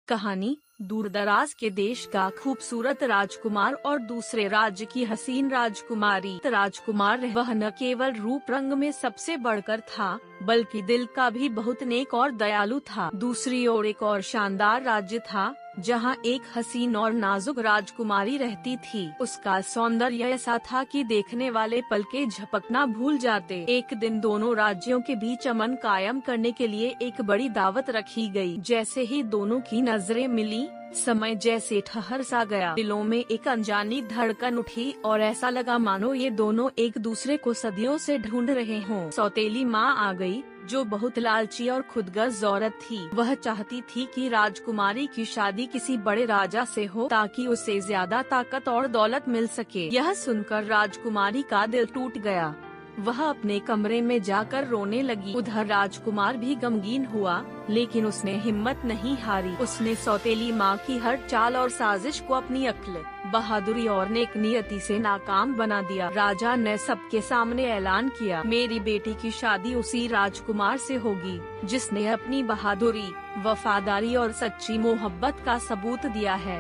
कहानी दूर दराज के देश का खूबसूरत राजकुमार और दूसरे राज्य की हसीन राजकुमारी। राजकुमार वह न केवल रूप रंग में सबसे बढ़कर था, बल्कि दिल का भी बहुत नेक और दयालु था। दूसरी ओर एक और शानदार राज्य था, जहां एक हसीन और नाजुक राजकुमारी रहती थी। उसका सौंदर्य ऐसा था कि देखने वाले पलके झपकना भूल जाते। एक दिन दोनों राज्यों के बीच अमन कायम करने के लिए एक बड़ी दावत रखी गई। जैसे ही दोनों की नजरें मिली, समय जैसे ठहर सा गया। दिलों में एक अनजानी धड़कन उठी और ऐसा लगा मानो ये दोनों एक दूसरे को सदियों से ढूंढ रहे हों। सौतेली माँ आ गई, जो बहुत लालची और खुदगर्ज औरत थी। वह चाहती थी कि राजकुमारी की शादी किसी बड़े राजा से हो, ताकि उसे ज्यादा ताकत और दौलत मिल सके। यह सुनकर राजकुमारी का दिल टूट गया। वह अपने कमरे में जाकर रोने लगी। उधर राजकुमार भी गमगीन हुआ, लेकिन उसने हिम्मत नहीं हारी। उसने सौतेली माँ की हर चाल और साजिश को अपनी अक्ल, बहादुरी और नेक नियति से नाकाम बना दिया। राजा ने सबके सामने ऐलान किया, मेरी बेटी की शादी उसी राजकुमार से होगी जिसने अपनी बहादुरी, वफादारी और सच्ची मोहब्बत का सबूत दिया है।